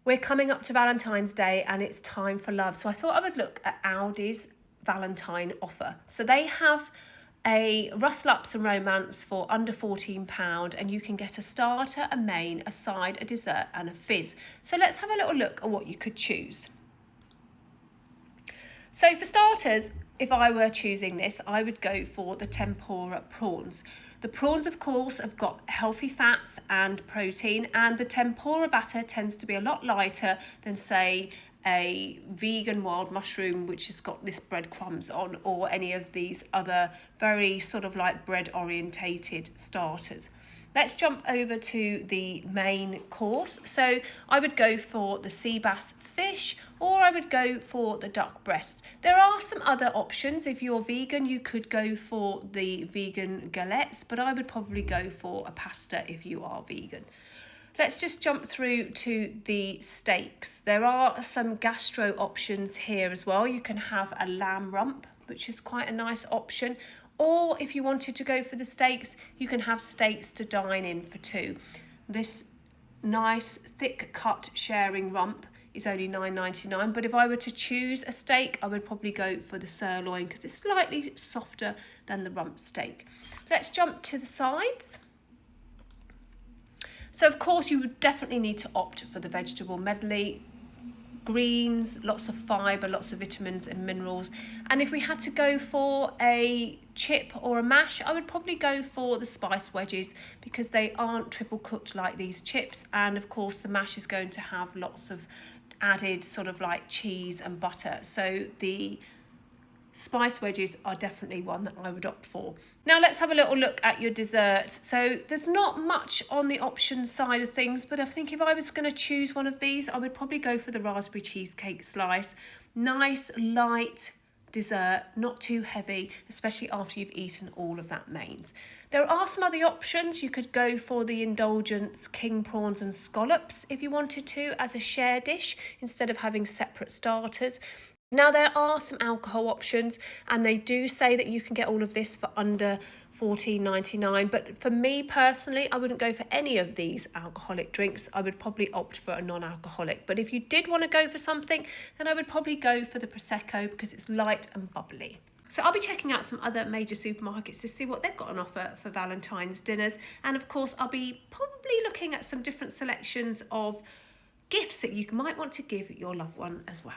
We're coming up to Valentine's Day and it's time for love. So I thought I would look at Aldi's Valentine offer. So they have a Rustle Ups and Romance for under £14 and you can get a starter, a main, a side, a dessert and a fizz. So let's have a little look at what you could choose. So for starters, if I were choosing this, I would go for the tempura prawns. The prawns, of course, have got healthy fats and protein, and the tempura batter tends to be a lot lighter than, say, a vegan wild mushroom, which has got this breadcrumbs on, or any of these other very sort of like bread orientated starters. Let's jump over to the main course. So I would go for the sea bass fish, or I would go for the duck breast. There are some other options. If you're vegan, you could go for the vegan galettes, but I would probably go for a pasta if you are vegan. Let's just jump through to the steaks. There are some gastro options here as well. You can have a lamb rump, which is quite a nice option. Or if you wanted to go for the steaks, you can have steaks to dine in for two. This nice thick cut sharing rump is only $9.99, but if I were to choose a steak, I would probably go for the sirloin because it's slightly softer than the rump steak. Let's jump to the sides. So of course you would definitely need to opt for the vegetable medley. Greens, lots of fibre, lots of vitamins and minerals. And if we had to go for a chip or a mash, I would probably go for the spice wedges because they aren't triple cooked like these chips. And of course the mash is going to have lots of added sort of like cheese and butter. So the spice wedges are definitely one that I would opt for. Now let's have a little look at your dessert. So there's not much on the option side of things, but I think if I was going to choose one of these, I would probably go for the raspberry cheesecake slice. Nice, light dessert, not too heavy, especially after you've eaten all of that mains. There are some other options. You could go for the indulgence king prawns and scallops if you wanted to as a share dish instead of having separate starters. Now there are some alcohol options and they do say that you can get all of this for under $14.99, but for me personally, I wouldn't go for any of these alcoholic drinks. I would probably opt for a non-alcoholic, but if you did want to go for something, then I would probably go for the Prosecco because it's light and bubbly. So I'll be checking out some other major supermarkets to see what they've got on offer for Valentine's dinners, and of course I'll be probably looking at some different selections of gifts that you might want to give your loved one as well.